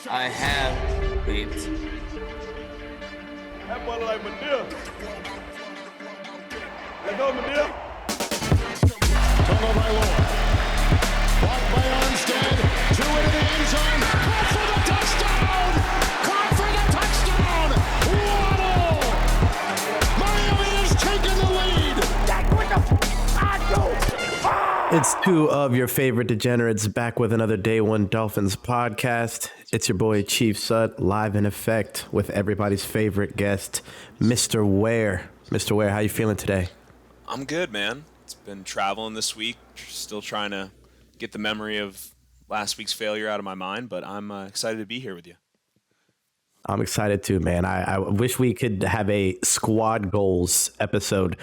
I have leads. That boy like Medea. Let go, Medea. Turnover by Lord. Blocked by Armstead. Two into the end zone. Caught for the touchdown! Caught for the touchdown! Waddle! Miami has taken the lead. It's two of your favorite degenerates back with another Day One Dolphins podcast. It's your boy Chief Sut, live in effect with everybody's favorite guest, Mr. Ware. Mr. Ware, how you feeling today? I'm good, man. It's been traveling this week, still trying to get the memory of last week's failure out of my mind, but I'm excited to be here with you. I'm excited too, man. I wish we could have a squad goals episode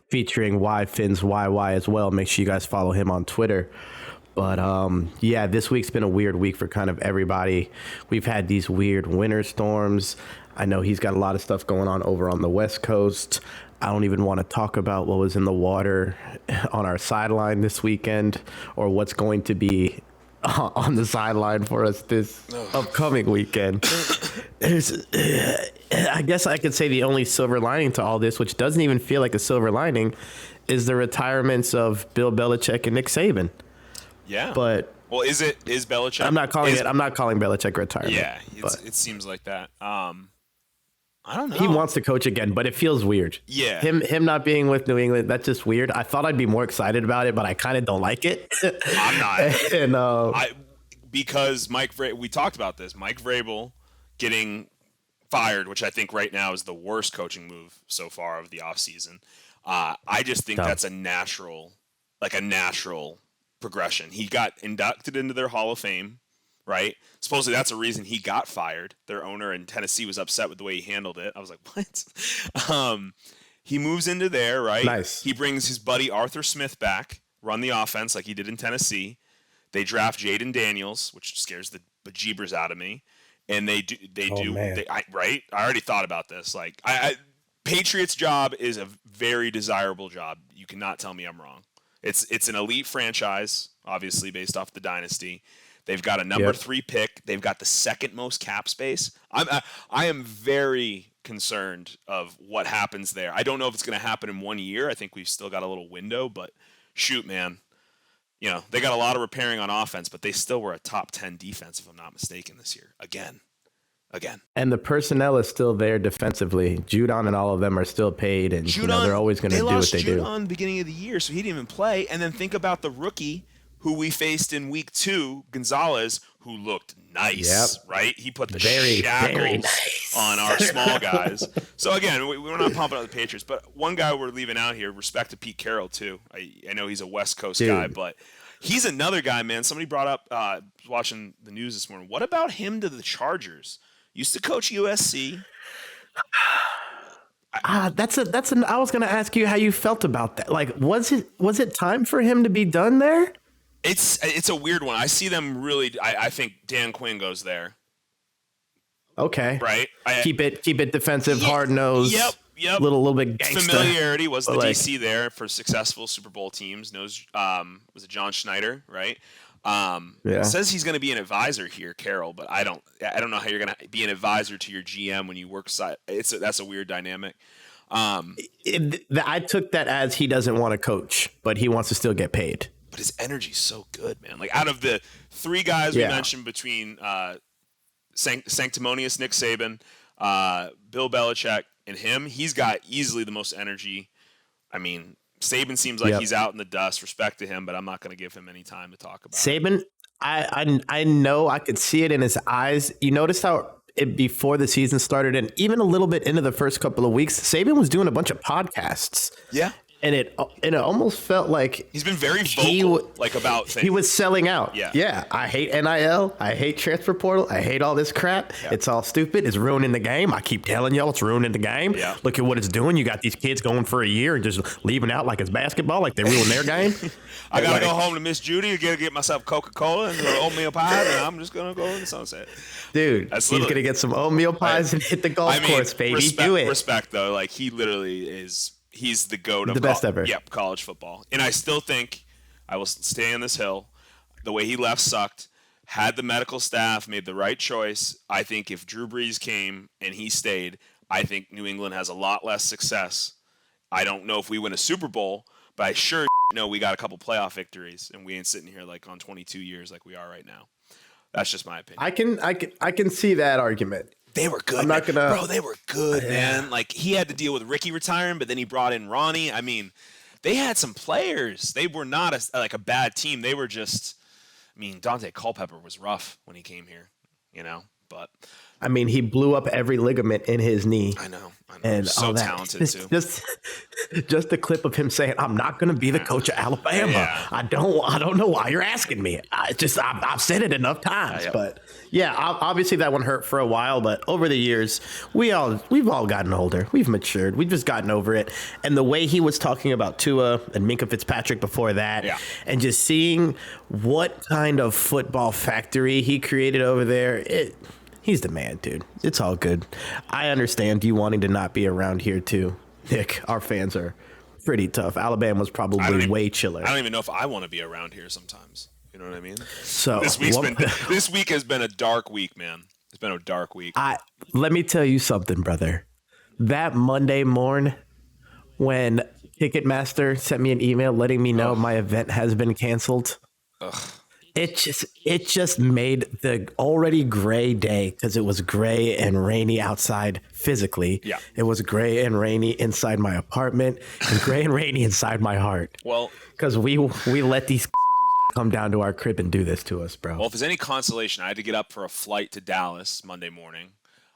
featuring Why Finn's YY as well. Make sure you guys follow him on Twitter. But yeah, this week's been a weird week for kind of everybody. We've had these weird winter storms. I know he's got a lot of stuff going on over on the West Coast. I don't even want to talk about what was in the water on our sideline this weekend or what's going to be on the sideline for us this upcoming weekend. I guess I could say the only silver lining to all this, which doesn't even feel like a silver lining, is the retirements of Bill Belichick and Nick Saban. Yeah. But well, is Belichick? I'm not calling Belichick retirement. Yeah, it seems like that. I don't know. He wants to coach again, but it feels weird. Yeah. Him not being with New England, that's just weird. I thought I'd be more excited about it, but I kind of don't like it. I'm not. And because we talked about this. Mike Vrabel getting fired, which I think right now is the worst coaching move so far of the offseason. I just think that's a natural progression. He got inducted into their Hall of Fame, right? Supposedly that's a reason he got fired. Their owner in Tennessee was upset with the way he handled it. I was like, what? He moves into there, right? Nice. He brings his buddy Arthur Smith back, run the offense like he did in Tennessee. They draft Jaden Daniels, which scares the bejeebers out of me. And right? I already thought about this. Like, Patriots' job is a very desirable job. You cannot tell me I'm wrong. It's an elite franchise, obviously based off the dynasty. They've got a number 3 pick. They've got the second most cap space. I am very concerned of what happens there. I don't know if it's going to happen in 1 year. I think we've still got a little window, but shoot, man. You know, they got a lot of repairing on offense, but they still were a top 10 defense, if I'm not mistaken, this year. Again. And the personnel is still there defensively. Judon and all of them are still paid, and they're always going to do what they do. They lost Judon beginning of the year, so he didn't even play. And then think about the rookie who we faced in week 2, Gonzalez, who looked nice, right? He put the shackles on our small guys. So, again, we're not pumping up the Patriots, but one guy we're leaving out here, respect to Pete Carroll, too. I know he's a West Coast guy, but he's another guy, man. Somebody brought up, watching the news this morning, what about him to the Chargers? Used to coach USC. I was going to ask you how you felt about that. Like, was it time for him to be done there? It's a weird one. I see them really. I think Dan Quinn goes there. Okay. Right. Keep it defensive, hard nosed. Yep. Little bit gangster. Familiarity was the DC there for successful Super Bowl teams. Knows was it John Schneider, right? Says he's going to be an advisor here, Carroll, but I don't know how you're going to be an advisor to your GM when you work side. That's a weird dynamic. I took that as he doesn't want to coach, but he wants to still get paid. But his energy's so good, man. Like, out of the 3 guys we mentioned between sanctimonious Nick Saban, Bill Belichick, and him, he's got easily the most energy. I mean, Saban seems like he's out in the dust. Respect to him, but I'm not going to give him any time to talk about Saban, I know I could see it in his eyes. You noticed how before the season started and even a little bit into the first couple of weeks, Saban was doing a bunch of podcasts. Yeah. And it almost felt like he's been very vocal, about things. He was selling out. Yeah. I hate NIL. I hate transfer portal. I hate all this crap. Yeah. It's all stupid. It's ruining the game. I keep telling y'all it's ruining the game. Yeah. Look at what it's doing. You got these kids going for a year and just leaving out like it's basketball, like they ruin their game. I gotta go home to Miss Judy to get myself Coca-Cola and oatmeal pie, and I'm just gonna go in the sunset. Dude, he's gonna get some oatmeal pies and hit the golf course, baby. Do it. Respect though, like he literally is. He's the GOAT of the best ever. Yep, college football. And I still think I will stay on this hill. The way he left sucked. had the medical staff, made the right choice. I think if Drew Brees came and he stayed, I think New England has a lot less success. I don't know if we win a Super Bowl, but I sure know we got a couple playoff victories, and we ain't sitting here like on 22 years like we are right now. That's just my opinion. I can see that argument. They were good. Bro, they were good, man. Like, he had to deal with Ricky retiring, but then he brought in Ronnie. I mean, they had some players. They were not a bad team. They were just, I mean, Dante Culpepper was rough when he came here, but. I mean, he blew up every ligament in his knee. I know. And so talented, too. Just a clip of him saying, "I'm not going to be the coach of Alabama. Yeah. I don't know why you're asking me. I've said it enough times." But yeah, obviously that one hurt for a while. But over the years, we've all gotten older. We've matured. We've just gotten over it. And the way he was talking about Tua and Minkah Fitzpatrick before that, and just seeing what kind of football factory he created over there, he's the man, dude. It's all good. I understand you wanting to not be around here, too. Nick, our fans are pretty tough. Alabama's probably way chiller. I don't even know if I want to be around here sometimes. You know what I mean? So this week has been a dark week, man. It's been a dark week. Let me tell you something, brother. That Monday morn when Ticketmaster sent me an email letting me know my event has been canceled. Ugh. It just made the already gray day, because it was gray and rainy outside physically. Yeah. It was gray and rainy inside my apartment and gray and rainy inside my heart. Well, because we let these come down to our crib and do this to us, bro. Well, if there's any consolation, I had to get up for a flight to Dallas Monday morning.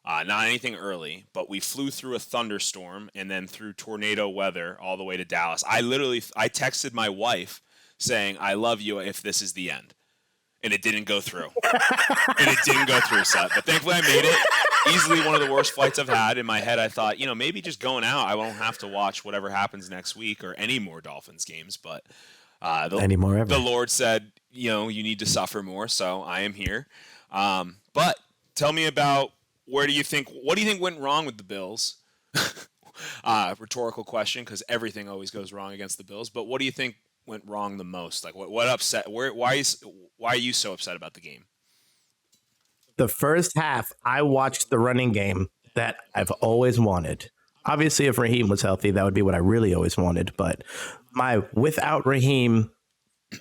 Not anything early, but we flew through a thunderstorm and then through tornado weather all the way to Dallas. I texted my wife saying, "I love you if this is the end." And it didn't go through. Seth. But thankfully I made it. Easily one of the worst flights I've had. In my head, I thought, maybe just going out, I won't have to watch whatever happens next week or any more Dolphins games. But the Lord said, you need to suffer more. So I am here. But tell me about what do you think went wrong with the Bills? Rhetorical question, because everything always goes wrong against the Bills. But what do you think went wrong the most? Like what upset? Why are you so upset about the game? The first half, I watched the running game that I've always wanted. Obviously, if Raheem was healthy, that would be what I really always wanted. But my without Raheem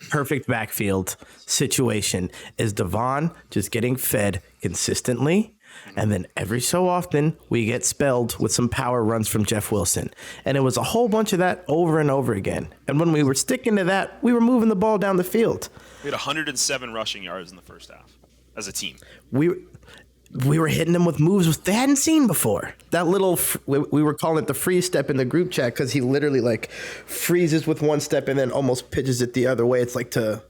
perfect backfield situation is Devon just getting fed consistently. And then every so often we get spelled with some power runs from Jeff Wilson. And it was a whole bunch of that over and over again. And when we were sticking to that, we were moving the ball down the field. We had 107 rushing yards in the first half as a team. We were hitting them with moves they hadn't seen before. That little, we were calling it the freeze step in the group chat, because he literally like freezes with one step and then almost pitches it the other way. It's like to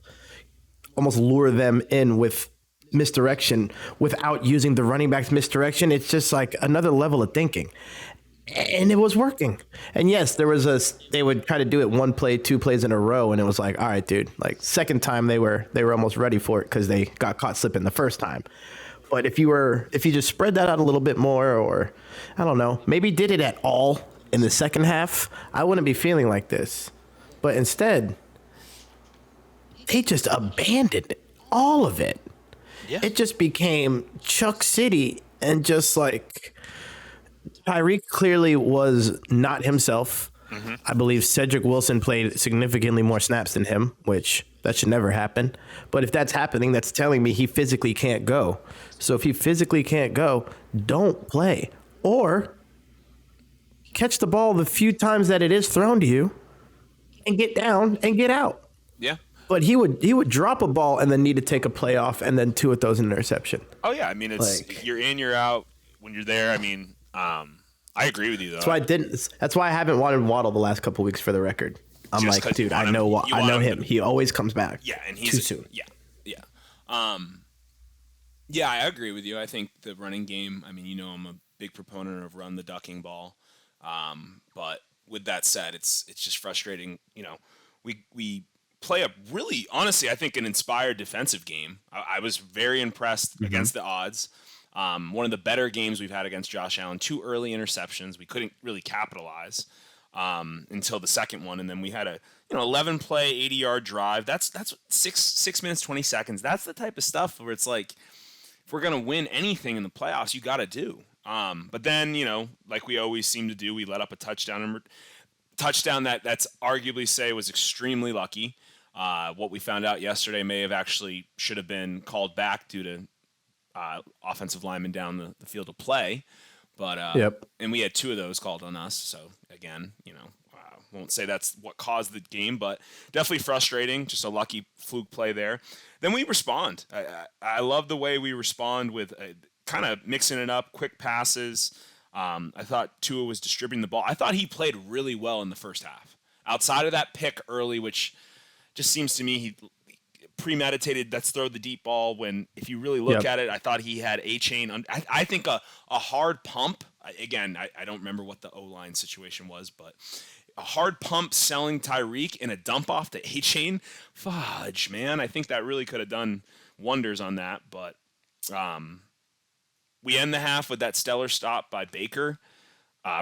almost lure them in with misdirection without using the running back's misdirection. It's just like another level of thinking, and it was working. And yes, they would try to do it one play, two plays in a row, and it was like, all right, dude, like second time they were almost ready for it because they got caught slipping the first time. But if you just spread that out a little bit more, or I don't know, maybe did it at all in the second half, I wouldn't be feeling like this. But instead, they just abandoned all of it. Yeah. It just became Chuck City, and just like Tyreek clearly was not himself. Mm-hmm. I believe Cedric Wilson played significantly more snaps than him, which that should never happen. But if that's happening, that's telling me he physically can't go. So if he physically can't go, don't play. Or catch the ball the few times that it is thrown to you and get down and get out. Yeah. But he would drop a ball and then need to take a play off, and then Tua throws an interception. Oh yeah, I mean it's you're in, you're out. When you're there, I mean, I agree with you though. That's why I haven't wanted Waddle the last couple of weeks, for the record. I'm just like, dude, I know him. He always comes back. Yeah, and he's too soon. Yeah. Yeah, I agree with you. I think the running game. I mean, I'm a big proponent of run the ducking ball. But with that said, it's just frustrating. We play a really, honestly, I think an inspired defensive game. I was very impressed against the odds. One of the better games we've had against Josh Allen. 2 early interceptions. We couldn't really capitalize. until the second one, and then we had a 11 play 80-yard drive. That's 6 minutes 20 seconds. That's the type of stuff where it's like, if we're gonna win anything in the playoffs, you got to do. But then like we always seem to do, we let up a touchdown that's arguably say was extremely lucky. What we found out yesterday may have actually should have been called back due to offensive linemen down the field of play. But and we had 2 of those called on us. So again, won't say that's what caused the game, but definitely frustrating. Just a lucky fluke play there. Then we respond. I love the way we respond with kind of mixing it up, quick passes. I thought Tua was distributing the ball. I thought he played really well in the first half. Outside of that pick early, which just seems to me he premeditated, let's throw the deep ball, when if you really look at it, I thought he had A-chain. I think a hard pump, again, I don't remember what the O-line situation was, but a hard pump selling Tyreek and a dump off to A-chain, fudge, man. I think that really could have done wonders on that, but we end the half with that stellar stop by Baker.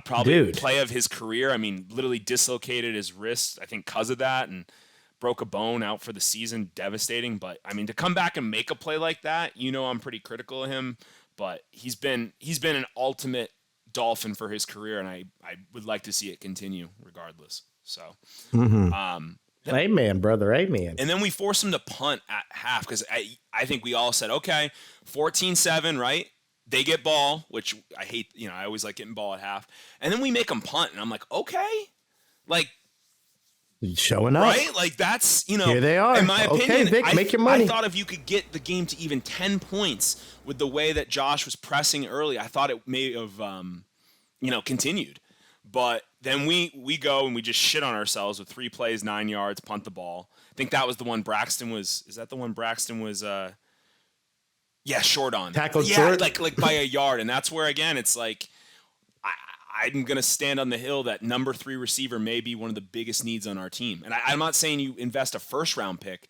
Probably play of his career. I mean, literally dislocated his wrist, I think, because of that, and broke a bone, out for the season. Devastating. But I mean, to come back and make a play like that, I'm pretty critical of him, but he's been an ultimate Dolphin for his career, and I would like to see it continue regardless. So, amen, brother, amen. And then we force him to punt at half, because I think we all said, okay, 14-7, right? They get ball, which I hate. I always like getting ball at half, and then we make them punt, and I'm like, okay, like showing up, right? Like that's here they are. In my opinion, okay, Vic, make your money. I thought if you could get the game to even 10 points with the way that Josh was pressing early, I thought it may have continued. But then we go and we just shit on ourselves with 3 plays, 9 yards, punt the ball. I think that was the one Braxton was. Is that the one Braxton was? Short on. Tackled short? like by a yard. And that's where, again, it's like, I'm going to stand on the hill that number 3 receiver may be one of the biggest needs on our team. And I'm not saying you invest a first-round pick,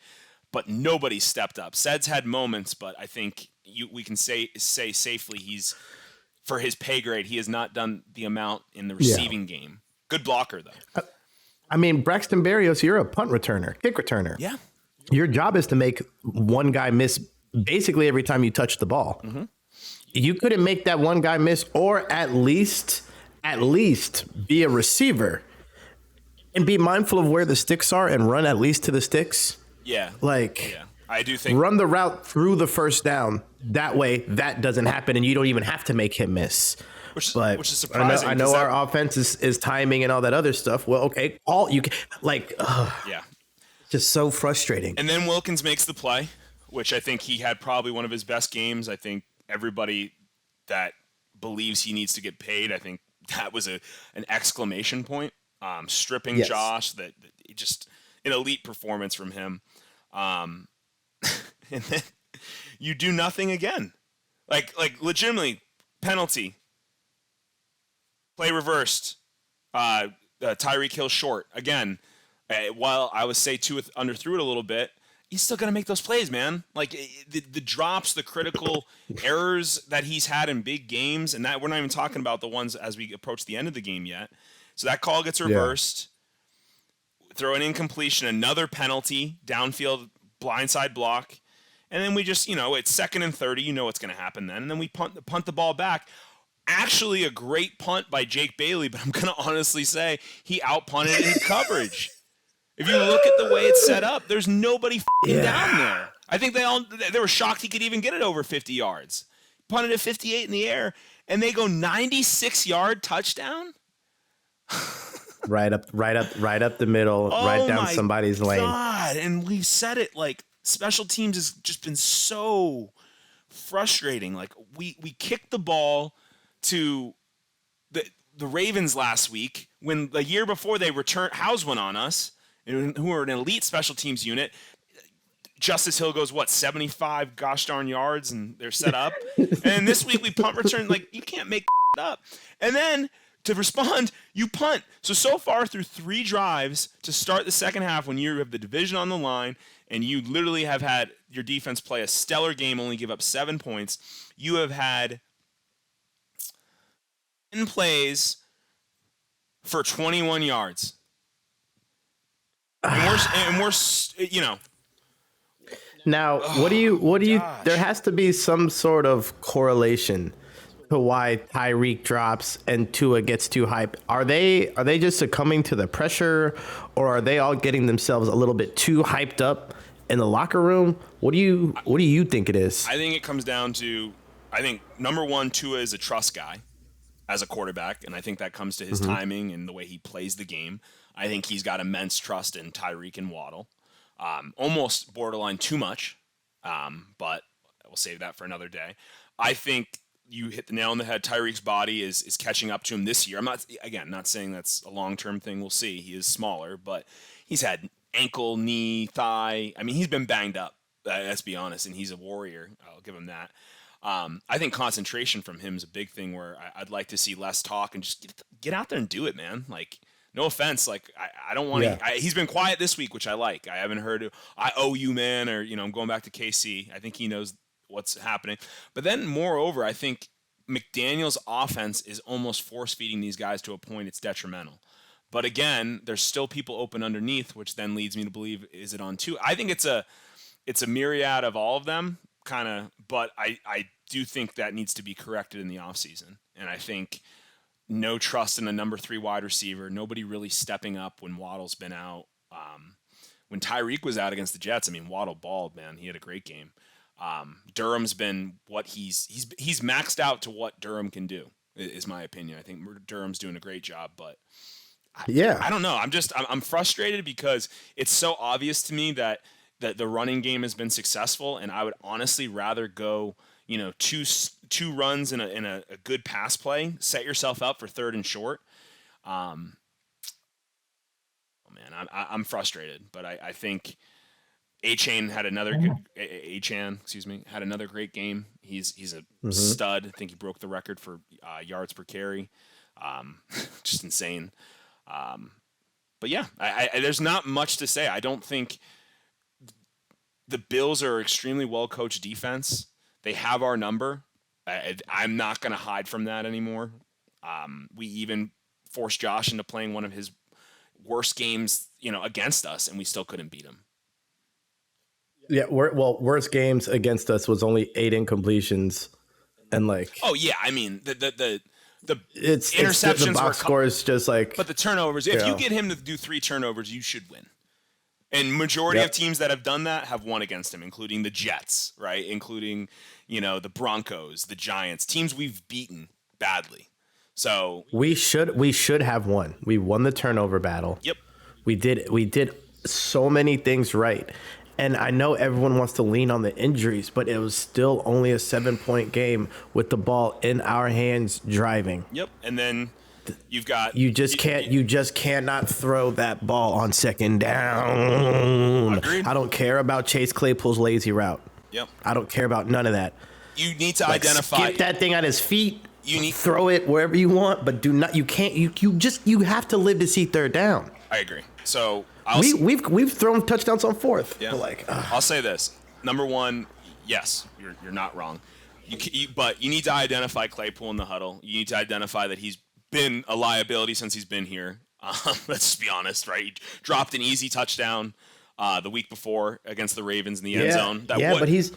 but nobody stepped up. Sed's had moments, but I think we can say safely he's, for his pay grade, he has not done the amount in the receiving game. Good blocker, though. I mean, Braxton Berrios, you're a punt returner, kick returner. Yeah. Your job is to make one guy miss basically every time you touch the ball. Mm-hmm. You couldn't make that one guy miss, or at least be a receiver and be mindful of where the sticks are and run at least to the sticks. Yeah. I do think run the route through the first down. That way that doesn't happen and you don't even have to make him miss. Which is surprising. I know our offense is timing and all that other stuff. Well, okay. Just so frustrating. And then Wilkins makes the play, which I think he had probably one of his best games. I think everybody that believes he needs to get paid, I think that was an exclamation point. Stripping Josh, that just an elite performance from him. And then you do nothing again. Like legitimately, penalty. Play reversed. Tyreek Hill short. Again, while I would say Tua underthrew it a little bit, he's still going to make those plays, man. Like the drops, the critical errors that he's had in big games, and that we're not even talking about the ones as we approach the end of the game yet. So that call gets reversed. Yeah. Throw an incompletion, another penalty, downfield blindside block, and then we just, it's 2nd and 30. You know what's going to happen then, and then we punt the ball back. Actually, a great punt by Jake Bailey, but I'm going to honestly say he outpunted in coverage. If you look at the way it's set up, there's nobody down there. I think they were shocked he could even get it over 50 yards. Punted at 58 in the air, and they go 96-yard touchdown. right up the middle, right down somebody's lane. God, and we've said it, like, special teams has just been so frustrating. Like, we kicked the ball to the Ravens last week when the year before they returned, House went on us, who are an elite special teams unit. Justice Hill goes, 75 gosh darn yards, and they're set up. And this week we punt return. Like, you can't make up. And then to respond, you punt. So far through 3 drives to start the second half, when you have the division on the line and you literally have had your defense play a stellar game, only give up 7 points, you have had 10 plays for 21 yards. And we're you know. Now, what do you there has to be some sort of correlation to why Tyreek drops and Tua gets too hyped. Are they just succumbing to the pressure, or are they all getting themselves a little bit too hyped up in the locker room? What do you think it is? I think it comes down to, I think number one, Tua is a trust guy as a quarterback, and I think that comes to his timing and the way he plays the game. I think he's got immense trust in Tyreek and Waddle. Almost borderline too much, but we'll save that for another day. I think you hit the nail on the head. Tyreek's body is catching up to him this year. I'm not saying that's a long-term thing. We'll see. He is smaller, but he's had ankle, knee, thigh. I mean, he's been banged up, let's be honest, and he's a warrior. I'll give him that. I think concentration from him is a big thing where I'd like to see less talk and just get out there and do it, man. Like, no offense. Like, I don't want to. Yeah. He's been quiet this week, which I like. I haven't heard, I owe you, man, or, I'm going back to KC. I think he knows what's happening. But then, moreover, I think McDaniel's offense is almost force-feeding these guys to a point it's detrimental. But again, there's still people open underneath, which then leads me to believe, is it on two? I think it's a myriad of all of them, kind of, but I do think that needs to be corrected in the offseason. And I think no trust in a number 3 wide receiver, nobody really stepping up when Waddle's been out. When Tyreek was out against the Jets, I mean, Waddle balled, man. He had a great game. Durham's been what he's maxed out to what Durham can do, is my opinion. I think Durham's doing a great job, but I don't know. I'm frustrated because it's so obvious to me that the running game has been successful, and I would honestly rather go, two runs in a good pass play, set yourself up for 3rd and short. I'm frustrated, but I think Achane had another had another great game. He's a stud. I think he broke the record for yards per carry. Just insane. But yeah, there's not much to say. I don't think the Bills are extremely well coached defense. They have our number. I'm not going to hide from that anymore. We even forced Josh into playing one of his worst games, against us, and we still couldn't beat him. Yeah, worst games against us was only 8 incompletions, and oh yeah, I mean the interceptions, the box score is just like. But the turnovers, if you get him to do 3 turnovers, you should win. And majority of teams that have done that have won against him, including the Jets, right? Including the Broncos, the Giants, teams we've beaten badly. So we should have won. We won the turnover battle. Yep, we did so many things right. And I know everyone wants to lean on the injuries, but it was still only a 7-point game with the ball in our hands driving. Yep. And then you've got you just cannot throw that ball on 2nd down. Agreed. I don't care about Chase Claypool's lazy route. Yep. I don't care about none of that. You need to identify. Get that thing at his feet. Throw it wherever you want, but do not. You can't. You have to live to see 3rd down. I agree. So we've thrown touchdowns on 4th. Yeah. I'll say this. Number one, yes, you're not wrong. But you need to identify Claypool in the huddle. You need to identify that he's been a liability since he's been here. Let's just be honest, right? He dropped an easy touchdown the week before against the Ravens in the end zone. But he's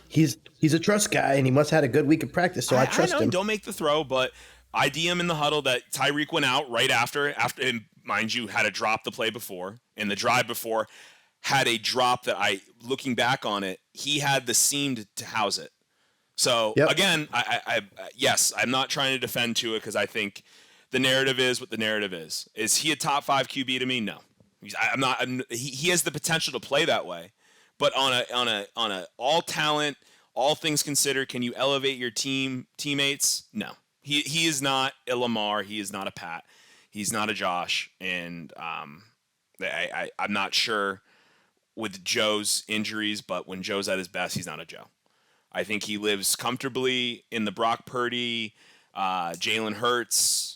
a trust guy, and he must have had a good week of practice, so I trust him. Don't make the throw, but ID him in the huddle that Tyreek went out right after, and mind you, had a drop the play before, and the drive before had a drop that looking back on it, he had the seam to house it. So again, yes, I'm not trying to defend Tua because I think the narrative is what the narrative is. Is he a top 5 QB to me? No. I'm not. He has the potential to play that way, but on a all talent, all things considered, can you elevate your teammates? No. He is not a Lamar. He is not a Pat. He's not a Josh. And I'm not sure with Joe's injuries, but when Joe's at his best, he's not a Joe. I think he lives comfortably in the Brock Purdy, Jalen Hurts.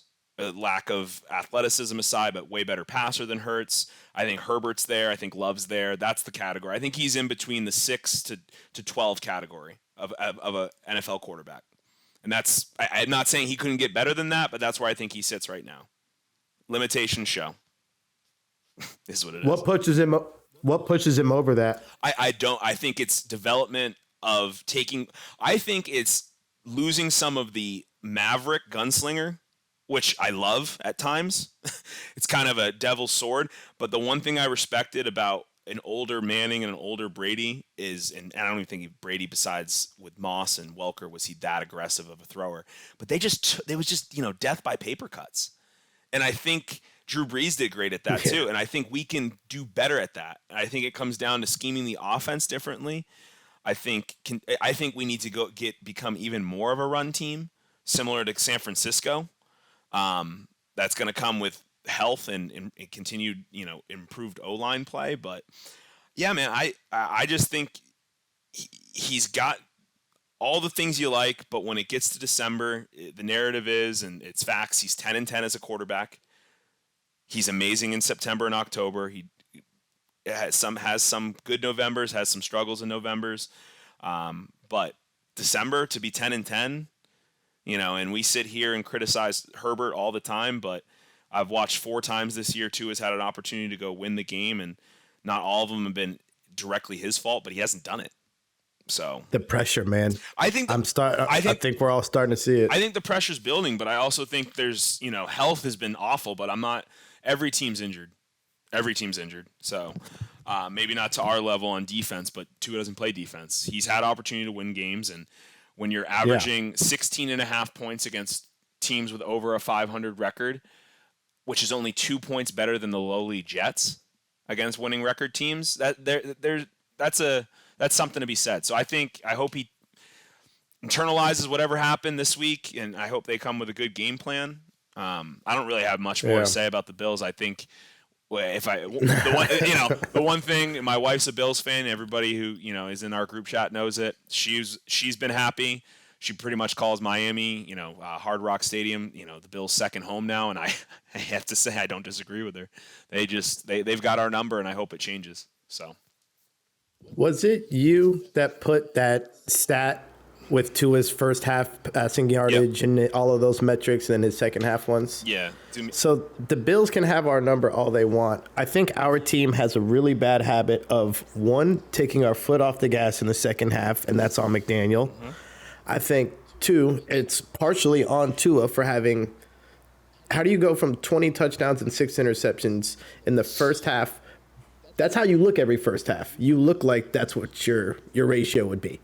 Lack of athleticism aside, but way better passer than Hurts. I think Herbert's there. I think Love's there. That's the category. I think he's in between the 6 to 12 category of a NFL quarterback. And I'm not saying he couldn't get better than that, but that's where I think he sits right now. limitation show. Is what it is. What pushes him over that? I think it's development of taking. I think it's losing some of the maverick gunslinger, which I love at times. It's kind of a devil's sword. But the one thing I respected about an older Manning and an older Brady is, and I don't even think Brady, besides with Moss and Welker, was he that aggressive of a thrower. But they was just death by paper cuts. And I think Drew Brees did great at that too. And I think we can do better at that. I think it comes down to scheming the offense differently. I think we need to become even more of a run team, similar to San Francisco. That's going to come with health and continued, improved O-line play. But yeah, man, I just think he's got all the things you like, but when it gets to December, the narrative is, and it's facts, he's 10-10 as a quarterback. He's amazing in September and October. He has some good Novembers, has some struggles in Novembers. But December to be 10-10, and we sit here and criticize Herbert all the time, but I've watched 4 times this year. Tua has had an opportunity to go win the game, and not all of them have been directly his fault, but he hasn't done it. So the pressure, man. I think we're all starting to see it. I think the pressure's building, but I also think there's, health has been awful, but every team's injured. Every team's injured. So maybe not to our level on defense, but Tua doesn't play defense. He's had opportunity to win games, and when you're averaging 16.5 points against teams with over a 500 record, which is only 2 points better than the lowly Jets against winning record teams, that's something to be said. So I hope he internalizes whatever happened this week, and I hope they come with a good game plan. I don't really have much more to say about the Bills. I think the one thing, my wife's a Bills fan. Everybody who is in our group chat knows it. She's been happy. She pretty much calls Miami, Hard Rock Stadium, the Bills' second home now, and I have to say I don't disagree with her. They've got our number, and I hope it changes. So. Was it you that put that stat with Tua's first half passing yardage and all of those metrics and his second half ones? Yeah. So the Bills can have our number all they want. I think our team has a really bad habit of, one, taking our foot off the gas in the second half, and that's on McDaniel. Mm-hmm. I think, 2, it's partially on Tua for having – how do you go from 20 touchdowns and 6 interceptions in the first half? That's how you look every first half. You look like that's what your ratio would be.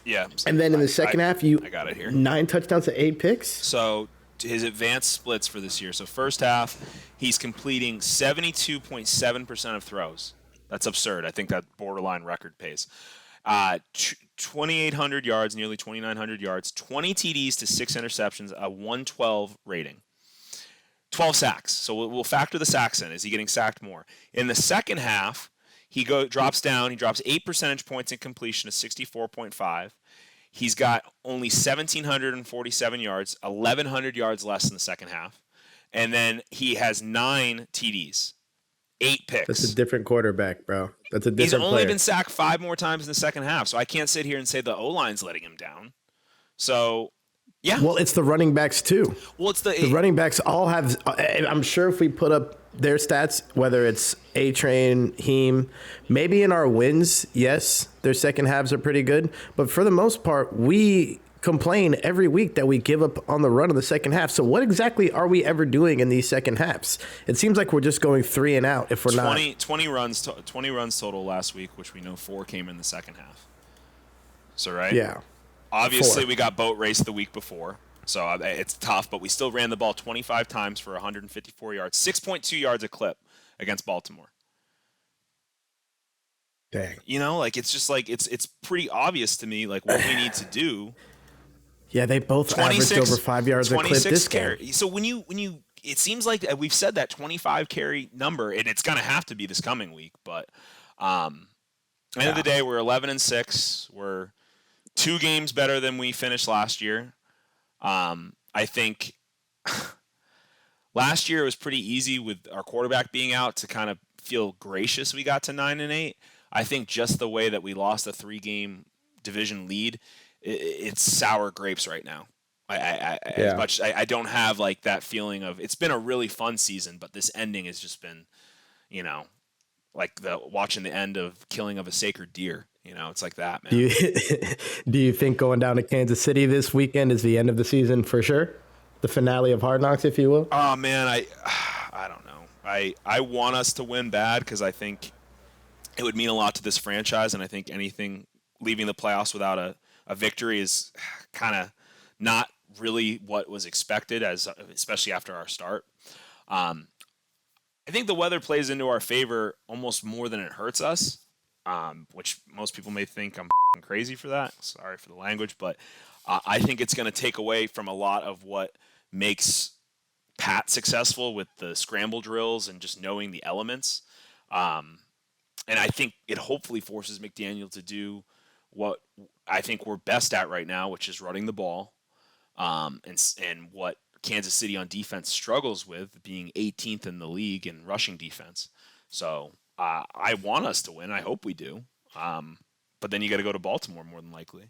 Yeah. And then in the second half, I got it here. 9 touchdowns to 8 picks. So his advanced splits for this year. So first half, he's completing 72.7% of throws. That's absurd. I think that borderline record pace. 2,800 yards, nearly 2,900 yards, 20 TDs to 6 interceptions, a 112 rating. 12 sacks. So we'll factor the sacks in. Is he getting sacked more? In the second half, he drops down. He drops 8 percentage points in completion to 64.5. He's got only 1,747 yards, 1,100 yards less in the second half. And then he has 9 TDs, 8 picks. That's a different quarterback, bro. That's a different He's only player. been sacked 5 more times in the second half. So I can't sit here and say the O-line's letting him down. So... yeah. Well, it's the running backs, too. Well, the running backs all have – I'm sure if we put up their stats, whether it's A-Train, Heem, maybe in our wins, yes, their second halves are pretty good. But for the most part, we complain every week that we give up on the run in the second half. So what exactly are we ever doing in these second halves? It seems like we're just going 3 and out if we're 20 runs total last week, which we know 4 came in the second half. So, right? Yeah. Obviously, 4. we got boat raced the week before, so it's tough, but we still ran the ball 25 times for 154 yards, 6.2 yards a clip against Baltimore. Dang. It's just it's pretty obvious to me, what we need to do. Yeah, they both averaged over 5 yards a clip this carry. game. So when you it seems like we've said that 25 carry number, and it's going to have to be this coming week, but end of the day, we're 11-6. We're 2 games better than we finished last year. I think last year it was pretty easy with our quarterback being out to kind of feel gracious we got to 9-8. I think just the way that we lost a 3-game division lead, it's sour grapes right now. As much I don't have like that feeling of it's been a really fun season, but this ending has just been, like watching the end of Killing of a Sacred Deer. It's like that, man. Do you think going down to Kansas City this weekend is the end of the season for sure? The finale of Hard Knocks, if you will? Oh man, I don't know. I want us to win bad because I think it would mean a lot to this franchise, and I think anything leaving the playoffs without a victory is kind of not really what was expected, especially after our start. I think the weather plays into our favor almost more than it hurts us, which most people may think I'm crazy for that. Sorry for the language, but I think it's going to take away from a lot of what makes Pat successful with the scramble drills and just knowing the elements. And I think it hopefully forces McDaniel to do what I think we're best at right now, which is running the ball. And what Kansas City on defense struggles with, being 18th in the league in rushing defense. So I want us to win. I hope we do. But then you got to go to Baltimore more than likely.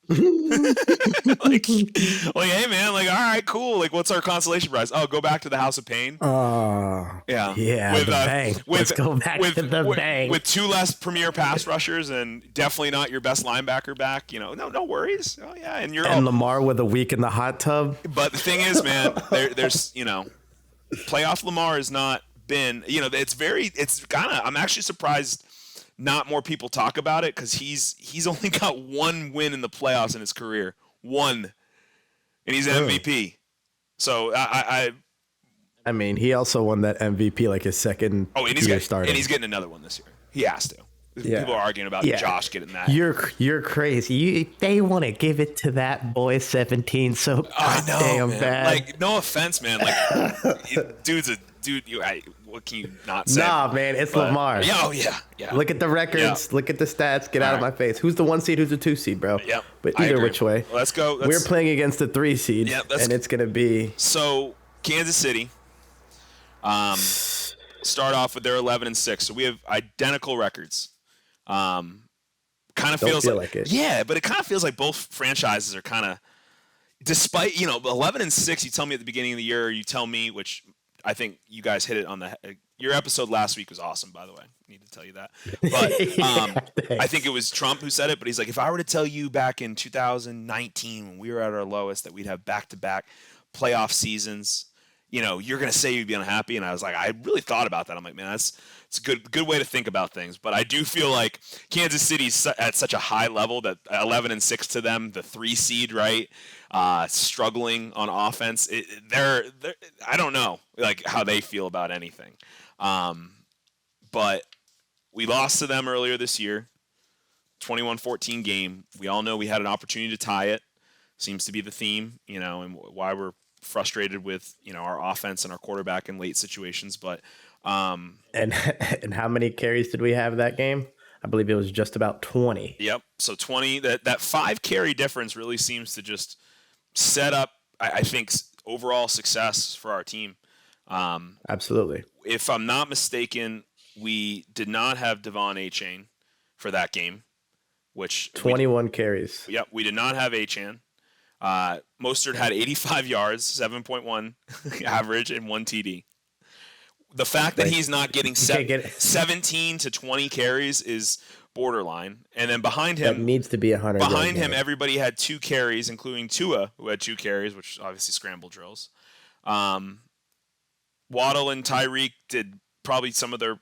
like, hey man, like, all right, cool. Like, what's our consolation prize? Oh, go back to the House of Pain. Yeah. With the bank. Let's go back to the bank with 2 less premier pass rushers and definitely not your best linebacker back. No worries. Oh yeah, and Lamar with a week in the hot tub. But the thing is, man, there's playoff Lamar has not been. It's kind of. I'm actually surprised not more people talk about it because he's only got 1 win in the playoffs in his career. 1. And he's an MVP. So I mean, he also won that MVP like his second year starting. And he's getting another one this year. He has to. Yeah. People are arguing about Josh getting that. You're crazy. They want to give it to that boy 17 so damn bad. Like, no offense, man. Like, dude's a dude. What can you not say? Nah, man, it's Lamar. Yeah. Look at the records. Yeah. Look at the stats. Get out of my face. Who's the 1 seed? Who's the 2 seed, bro? Yep. But either which way. Let's go. We're playing against the 3 seed, and it's going to be. So, Kansas City start off with their 11-6. So we have identical records. Kind of feels like it. Yeah, but it kind of feels like both franchises are kind of, despite 11-6. You tell me at the beginning of the year, you tell me, which I think you guys hit it on the. Your episode last week was awesome, by the way. I need to tell you that. But I think it was Trump who said it. But he's like, if I were to tell you back in 2019 when we were at our lowest that we'd have back-to-back playoff seasons, you're gonna say you'd be unhappy. And I was like, I really thought about that. I'm like, man, it's a good way to think about things. But I do feel like Kansas City's at such a high level that 11-6 to them, the 3 seed, right? Struggling on offense. They're I don't know like how they feel about anything. But we lost to them earlier this year, 21-14 game. We all know we had an opportunity to tie it. Seems to be the theme, and why we're frustrated with our offense and our quarterback in late situations. But and how many carries did we have that game? I believe it was just about 20. Yep. So 20. That 5 carry difference really seems to just set up, I think, overall success for our team. Absolutely. If I'm not mistaken, we did not have Devon Achane for that game, which 21 carries. Yep. We did not have Achane. Mostert had 85 yards, 7.1 average, and 1 TD. The fact that he's not getting 17 to 20 carries is borderline. And then behind him, that needs to be 100. Behind him, everybody had 2 carries, including Tua, who had 2 carries, which obviously scramble drills. Waddle and Tyreek did probably some of their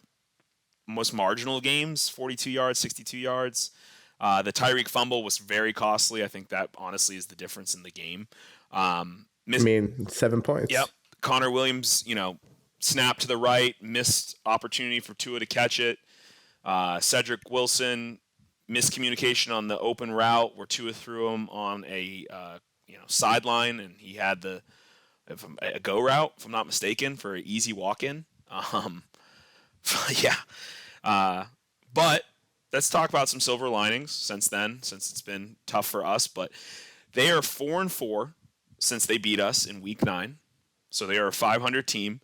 most marginal games, 42 yards, 62 yards. The Tyreek fumble was very costly. I think that honestly is the difference in the game. 7 points. Yep. Connor Williams, snapped to the right, missed opportunity for Tua to catch it. Cedric Wilson, miscommunication on the open route where Tua threw him on a sideline, and he had a go route, if I'm not mistaken, for an easy walk-in. But let's talk about some silver linings since then, since it's been tough for us. But they are 4-4 since they beat us in Week 9. So they are a 500 team.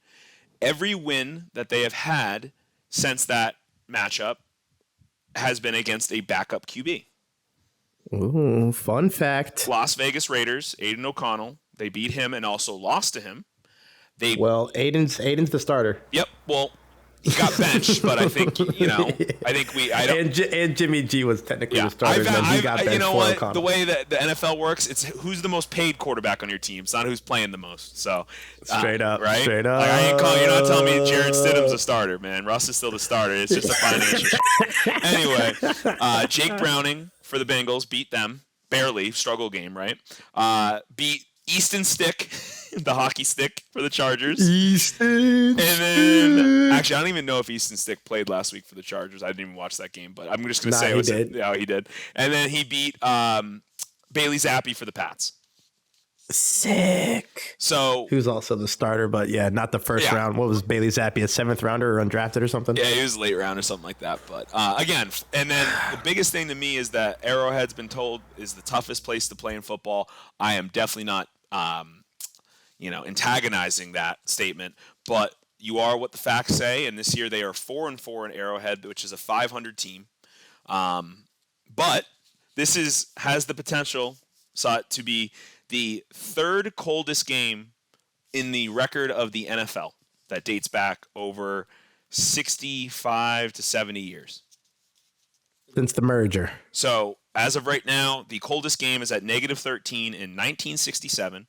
Every win that they have had since that matchup has been against a backup QB. Ooh, fun fact. Las Vegas Raiders, Aiden O'Connell. They beat him and also lost to him. Aiden's the starter. Yep. Well, he got benched, but I think And Jimmy G was technically the starter. He got benched. You know for what? O'Connell. The way that the NFL works, it's who's the most paid quarterback on your team. It's not who's playing the most. So straight up, right? Straight up. Like, you're not telling me Jarrett Stidham's a starter, man. Russ is still the starter. It's just a financial. Anyway, Jake Browning for the Bengals beat them barely. Struggle game, right? Beat Easton Stick, the hockey stick for the Chargers. And then, actually, I don't even know if Easton Stick played last week for the Chargers. I didn't even watch that game, but I'm just going to say he did. Yeah, he did. And then he beat Bailey Zappi for the Pats. Sick. So who's also the starter, but not the first round. What was Bailey Zappi, a 7th rounder or undrafted or something? Yeah, he was late round or something like that. But again, and then the biggest thing to me is that Arrowhead's been told is the toughest place to play in football. I am definitely not, antagonizing that statement, but you are what the facts say. And this year they are 4-4 in Arrowhead, which is a 500 team. But this has the potential to be the third coldest game in the record of the NFL that dates back over 65 to 70 years. Since the merger. So, as of right now, the coldest game is at -13 in 1967.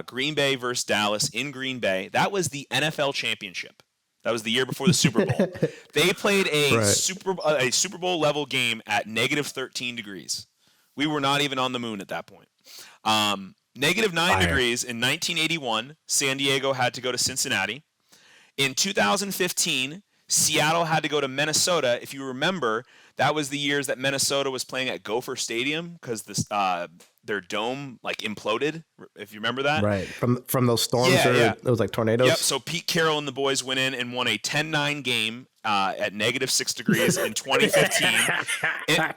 Green Bay versus Dallas in Green Bay. That was the NFL championship. That was the year before the Super Bowl. They played a Super Bowl level game at -13 degrees. We were not even on the moon at that point. -9 degrees in 1981, San Diego had to go to Cincinnati. In 2015, Seattle had to go to Minnesota. If you remember, that was the years that Minnesota was playing at Gopher Stadium because their dome imploded. If you remember that, right? From those storms, it was like tornadoes. Yep. So Pete Carroll and the boys went in and won a 10-9 game at -6 degrees in 2015.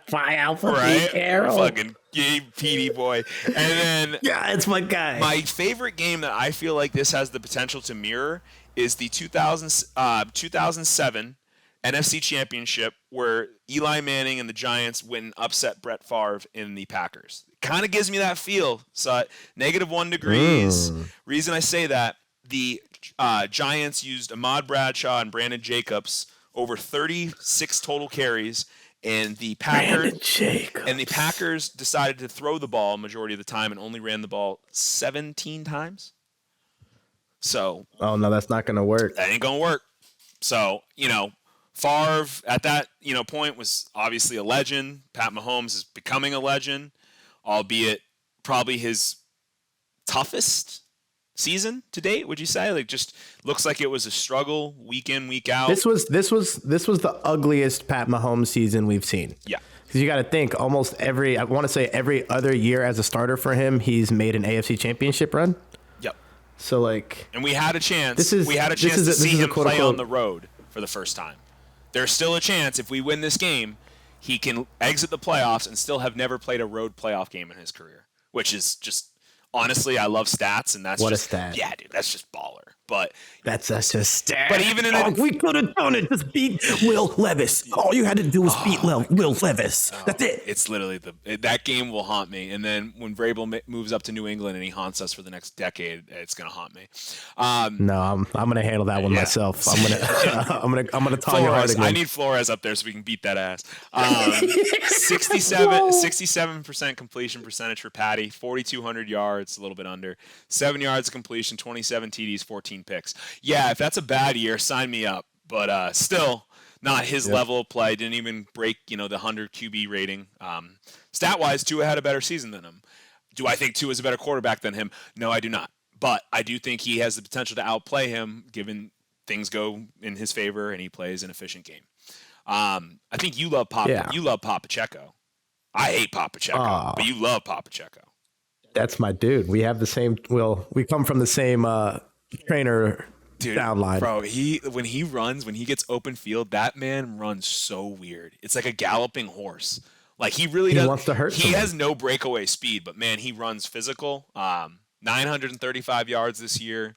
Fly out for right? Pete Carroll. Fucking Petey boy. And then it's my guy. My favorite game that I feel like this has the potential to mirror is the 2007 NFC Championship where Eli Manning and the Giants went and upset Brett Favre in the Packers. Kind of gives me that feel. So -1 degrees. Reason I say that, the Giants used Ahmad Bradshaw and Brandon Jacobs over 36 total carries, and the Packers decided to throw the ball majority of the time and only ran the ball 17 times. So, oh no, that's not going to work. That ain't going to work. So, Favre at that, point was obviously a legend. Pat Mahomes is becoming a legend, albeit probably his toughest season to date. Would you say? Just looks like it was a struggle week in, week out. This was the ugliest Pat Mahomes season we've seen. Yeah. Because you got to think I want to say every other year as a starter for him, he's made an AFC Championship run. Yep. So and we had a chance. To see him play on the road for the first time. There's still a chance if we win this game, he can exit the playoffs and still have never played a road playoff game in his career, which is just, honestly, I love stats, and that's what just, a stat. Yeah, dude, that's just baller. But that's just a stat. But even we could have done it. Just beat Will Levis. All you had to do was beat Will Levis. That's it. It's literally that game will haunt me. And then when Vrabel moves up to New England and he haunts us for the next decade, it's gonna haunt me. No, I'm gonna handle that one myself. I'm gonna taunt your heart again. I need Flores up there so we can beat that ass. 67% completion percentage for Patty, 4,200 yards, a little bit under, 7 yards of completion, 27 TDs, 14 picks. Yeah, if that's a bad year, sign me up. But still, not his level of play. Didn't even break, the 100 QB rating. Stat-wise, Tua had a better season than him. Do I think Tua is a better quarterback than him? No, I do not. But I do think he has the potential to outplay him, given things go in his favor and he plays an efficient game. I think you love You love Papa Checo. I hate Papa Checo, but you love Papa Checo. That's my dude. We have the same. Well, we come from the same trainer. Dude, downline. Bro, when he gets open field, that man runs so weird. It's like a galloping horse. He really does. Wants to hurt He someone. has no breakaway speed, but man, he runs physical. 935 yards this year,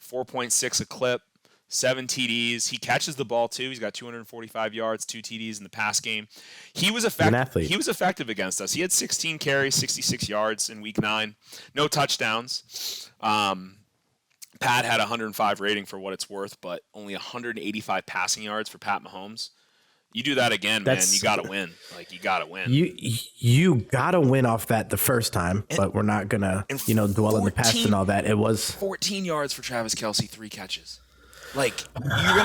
4.6 a clip, 7 TDs. He catches the ball too. He's got 245 yards, 2 TDs in the pass game. He was effective. He was effective against us. He had 16 carries, 66 yards in week 9. No touchdowns. Pat had 105 rating for what it's worth, but only 185 passing yards for Pat Mahomes. You do that again, man, you got to win. Like, you got to win. You got to win off that the first time, but we're not going to, dwell in the past and all that. It was 14 yards for Travis Kelce, 3 catches. Like, you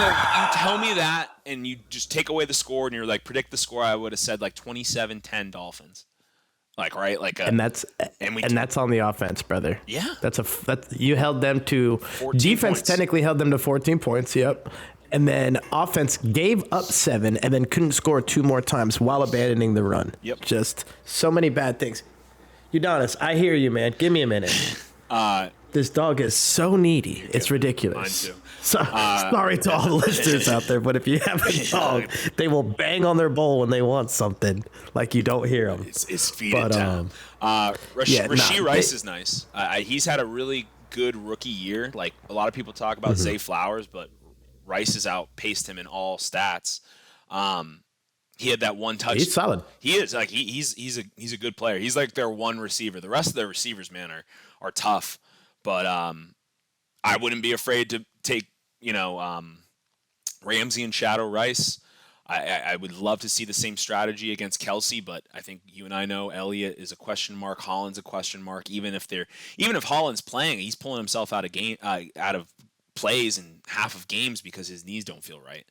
tell me that, and you just take away the score, and you're like, predict the score. I would have said like 27-10 Dolphins. Like, right? Like, and that's on the offense, brother. Yeah. You held them to 14 defense points. Technically held them to 14 points. Yep. And then offense gave up 7 and then couldn't score 2 more times while abandoning the run. Yep. Just so many bad things. Udonis, I hear you, man. Give me a minute. This dog is so needy. It's ridiculous. Mine too. Sorry to all the listeners out there, but if you have a dog, they will bang on their bowl when they want something. Like, you don't hear them. It's feeding time. Rashee Rice is nice. He's had a really good rookie year. Like, a lot of people talk about Zay Flowers, but Rice has outpaced him in all stats. He had that one touch. He's solid. He is. Like, he's a good player. He's like their one receiver. The rest of their receivers, man, are tough. But I wouldn't be afraid to take, Ramsey and Shadow Rice. I would love to see the same strategy against Kelce, but I think you and I know Elliott is a question mark. Holland's a question mark. Even if Holland's playing, he's pulling himself out of plays in half of games because his knees don't feel right.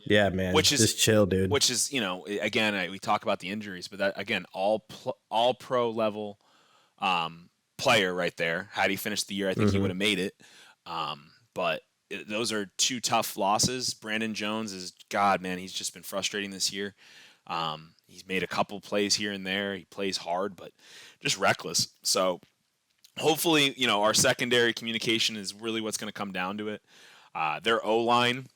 Yeah, man. Which is just chill, dude. Which is, again, we talk about the injuries, but that, again, all pro level player right there. Had he finished the year, I think he would have made it. But those are 2 tough losses. Brandon Jones is, God, man, he's just been frustrating this year. He's made a couple plays here and there. He plays hard, but just reckless. So hopefully, our secondary communication is really what's going to come down to it. Their O-line,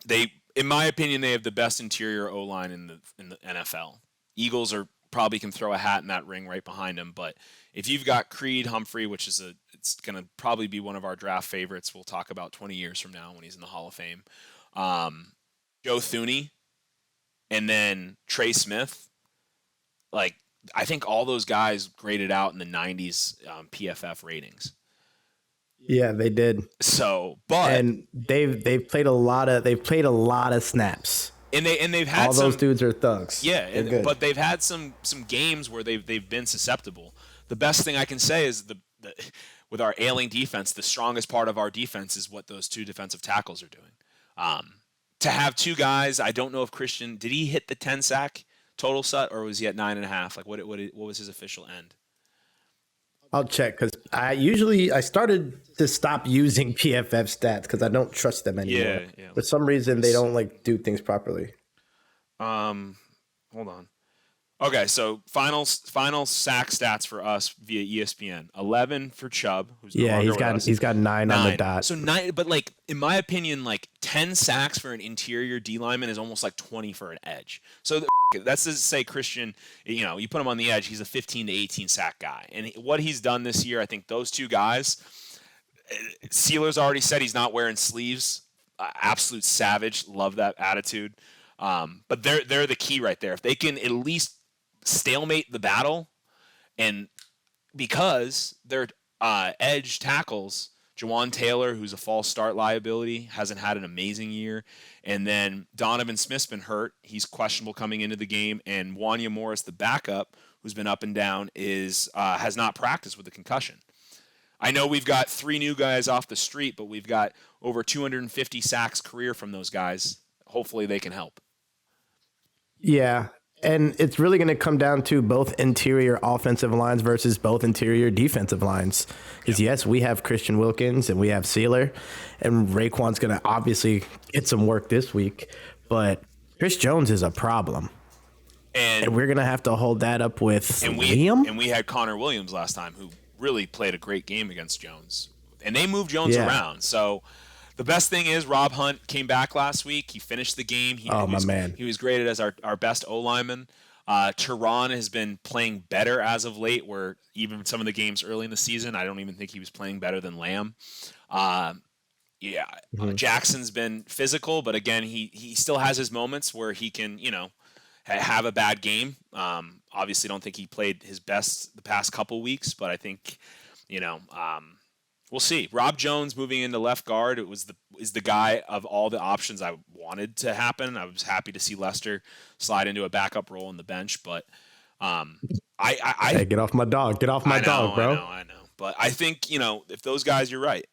in my opinion, they have the best interior O-line in the NFL. Eagles probably can throw a hat in that ring right behind them, but if you've got Creed Humphrey, which is it's going to probably be one of our draft favorites, we'll talk about 20 years from now when he's in the Hall of Fame. Joe Thuney, and then Trey Smith. Like, I think all those guys graded out in the 90s PFF ratings. Yeah, they did. And they've played a lot of snaps. And they've had all those dudes are thugs. Yeah, but they've had some games where they've been susceptible. The best thing I can say is with our ailing defense, the strongest part of our defense is what those 2 defensive tackles are doing. To have 2 guys, I don't know if Christian did he hit the 10 sack total set or was he at 9.5? Like, what was his official end? I'll check because I started to stop using PFF stats because I don't trust them anymore. Yeah. For some reason, they don't do things properly. Hold on. Okay, so final sack stats for us via ESPN: 11 for Chubb, who's no longer with us. He's got 9 on the dot. So 9, but in my opinion, 10 sacks for an interior D lineman is almost like 20 for an edge. So that's to say, Christian, you put him on the edge, he's a 15 to 18 sack guy, and what he's done this year, I think those 2 guys. Sealer's already said he's not wearing sleeves. Absolute savage, love that attitude. But they're the key right there. If they can at least stalemate the battle, and because they're edge tackles, Jawan Taylor, who's a false start liability, hasn't had an amazing year, and then Donovan Smith's been hurt. He's questionable coming into the game, and Wanya Morris, the backup, who's been up and down, has not practiced with a concussion. I know we've got 3 new guys off the street, but we've got over 250 sacks career from those guys. Hopefully they can help. Yeah. And it's really going to come down to both interior offensive lines versus both interior defensive lines. Because, yes, we have Christian Wilkins and we have Sealer. And Raekwon's going to obviously get some work this week. But Chris Jones is a problem. And we're going to have to hold that up with Liam. And we had Connor Williams last time, who really played a great game against Jones. And they moved Jones around. So the best thing is Rob Hunt came back last week. He finished the game. My man. He was graded as our best O-lineman. Teron has been playing better as of late, where even some of the games early in the season, I don't even think he was playing better than Lamb. Yeah, Jackson's been physical, but again, he still has his moments where he can, have a bad game. Obviously, don't think he played his best the past couple weeks, but I think, we'll see. Rob Jones moving into left guard is the guy of all the options I wanted to happen. I was happy to see Lester slide into a backup role on the bench, but hey, get off my dog. Get off my dog, bro. I know. But I think, if those guys, you're right.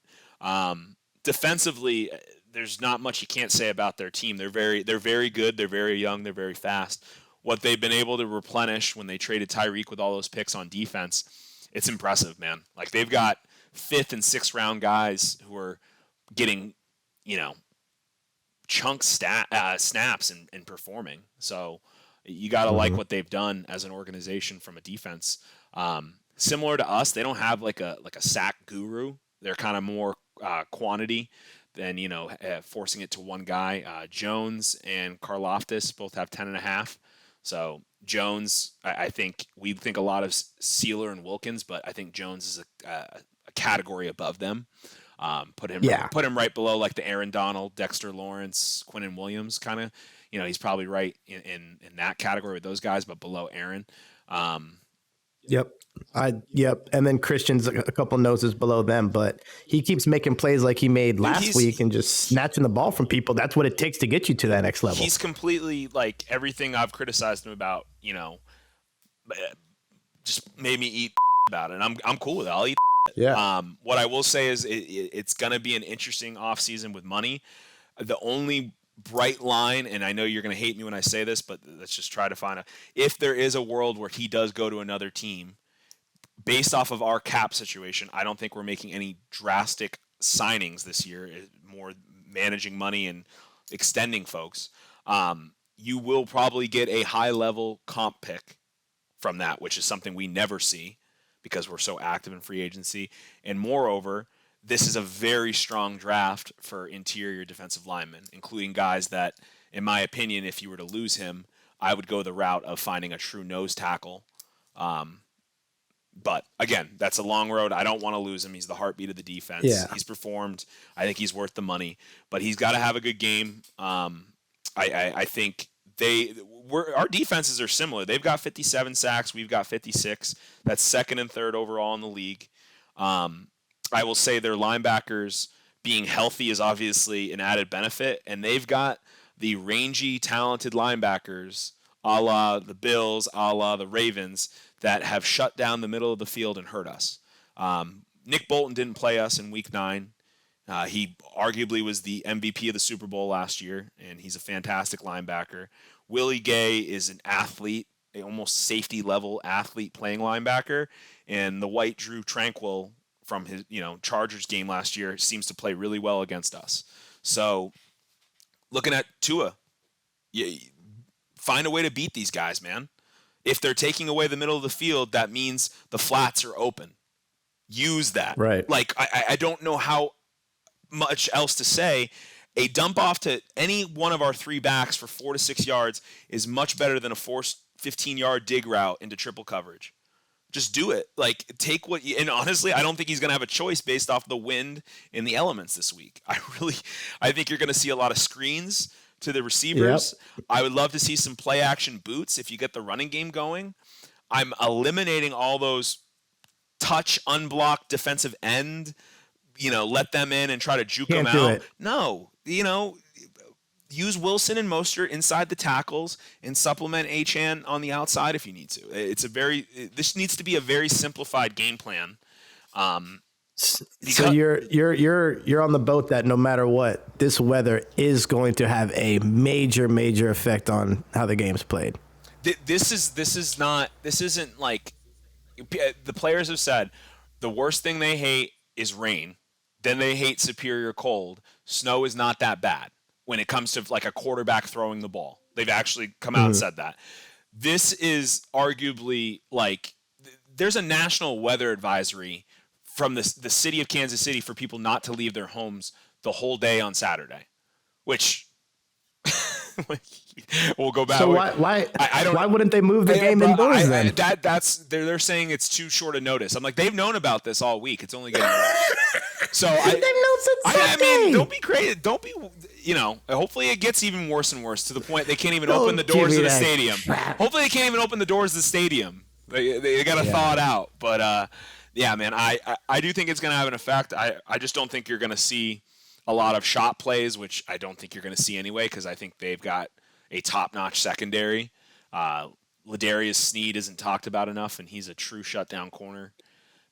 Defensively, there's not much you can't say about their team. They're very good. They're very young. They're very fast. What they've been able to replenish when they traded Tyreek with all those picks on defense, it's impressive, man. Like, they've got 5th and 6th round guys who are getting, chunk snaps and performing. So you got to like what they've done as an organization from a defense. Similar to us, they don't have like a sack guru. They're kind of more quantity than, forcing it to one guy. Jones and Karlaftis both have 10.5. So Jones, I think we think a lot of Sealer and Wilkins, but I think Jones is a category above them. Put him right below like the Aaron Donald, Dexter Lawrence, Quinnen Williams kind of. He's probably right in that category with those guys, but below Aaron. Yep. And then Christian's a couple noses below them, but he keeps making plays like he made last week and just snatching the ball from people. That's what it takes to get you to that next level. He's completely like everything I've criticized him about, just made me eat about it. And I'm cool with it. I'll eat. Yeah. What I will say is it's going to be an interesting offseason with money. The only bright line, and I know you're going to hate me when I say this, but let's just try to find if there is a world where he does go to another team, based off of our cap situation, I don't think we're making any drastic signings this year, more managing money and extending folks. You will probably get a high-level comp pick from that, which is something we never see because we're so active in free agency. And moreover, this is a very strong draft for interior defensive linemen, including guys that, in my opinion, if you were to lose him, I would go the route of finding a true nose tackle. But again, that's a long road. I don't want to lose him. He's the heartbeat of the defense. Yeah. He's performed. I think he's worth the money, but he's got to have a good game. I think our defenses are similar. They've got 57 sacks. We've got 56. That's 2nd and 3rd overall in the league. I will say their linebackers being healthy is obviously an added benefit, and they've got the rangy, talented linebackers, a la the Bills, a la the Ravens, that have shut down the middle of the field and hurt us. Nick Bolton didn't play us in Week 9. He arguably was the MVP of the Super Bowl last year, and he's a fantastic linebacker. Willie Gay is an athlete, an almost safety-level athlete playing linebacker, and the white Drew Tranquil from his Chargers game last year seems to play really well against us. So looking at Tua, find a way to beat these guys, man. If they're taking away the middle of the field, that means the flats are open. Use that. Right. Like, I don't know how much else to say. A dump off to any one of our 3 backs for 4 to 6 yards is much better than a forced 15-yard dig route into triple coverage. Just do it. Like, take what you, and honestly, I don't think he's going to have a choice based off the wind and the elements this week. I think you're going to see a lot of screens to the receivers. Yep. I would love to see some play action boots if you get the running game going. I'm eliminating all those touch, unblocked defensive end, let them in and try to juke them out. No, use Wilson and Mostert inside the tackles and supplement Achane on the outside if you need to. This needs to be a very simplified game plan. So you're on the boat that no matter what, this weather is going to have a major effect on how the game's played. This isn't like the players have said the worst thing they hate is rain. Then they hate superior cold. Snow is not that bad when it comes to like a quarterback throwing the ball. They've actually come out and said that. This is arguably like there's a national weather advisory from the city of Kansas City for people not to leave their homes the whole day on Saturday, which Like, we'll go back. So why wouldn't they move the game indoors then? They're saying it's too short a notice. I'm like, they've known about this all week. It's only getting worse. So they've known since Sunday. I mean, don't be crazy. Don't be, hopefully it gets even worse and worse to the point they can't even open the doors of the stadium. Hopefully they can't even open the doors of the stadium. They got to thaw it out. But yeah, man, I do think it's going to have an effect. I just don't think you're going to see a lot of shot plays, which I don't think you're going to see anyway, because I think they've got a top-notch secondary. Ladarius Sneed isn't talked about enough, and he's a true shutdown corner.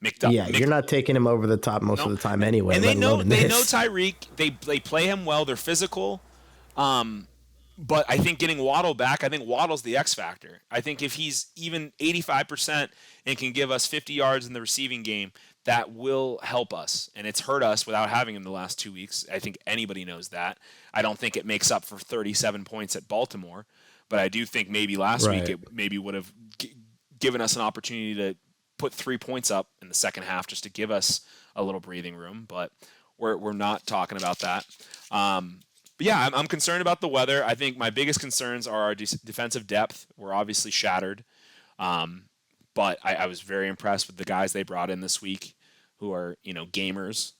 You're not taking him over the top most of the time anyway. And they know Tyreek. They play him well. They're physical. But I think getting Waddle back, I think Waddle's the X factor. I think if he's even 85% and can give us 50 yards in the receiving game, that will help us. And it's hurt us without having him the last 2 weeks. I think anybody knows that. I don't think it makes up for 37 points at Baltimore. But I do think maybe last week it maybe would have given us an opportunity to put 3 points up in the second half just to give us a little breathing room. But we're not talking about that. But yeah, I'm concerned about the weather. I think my biggest concerns are our defensive depth. We're obviously shattered. But I was very impressed with the guys they brought in this week who are, gamers.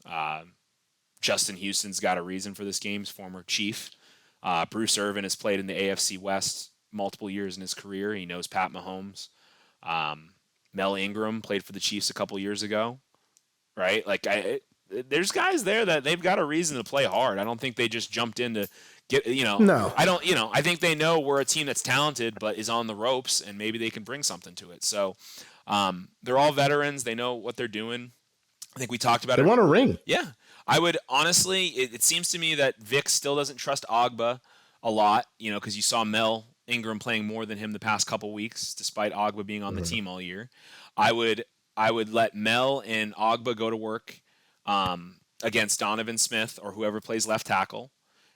Justin Houston's got a reason for this game. He's former Chief. Bruce Irvin has played in the AFC West multiple years in his career. He knows Pat Mahomes. Mel Ingram played for the Chiefs a couple years ago, right? There's guys there that they've got a reason to play hard. I don't think they just jumped in to get, No. I think they know we're a team that's talented but is on the ropes, and maybe they can bring something to it. So they're all veterans. They know what they're doing. I think we talked about it. They want a ring. Yeah. I would honestly, it seems to me that Vic still doesn't trust Ogba a lot, because you saw Mel Ingram playing more than him the past couple weeks, despite Ogba being on the team all year. I would let Mel and Ogba go to work against Donovan Smith or whoever plays left tackle,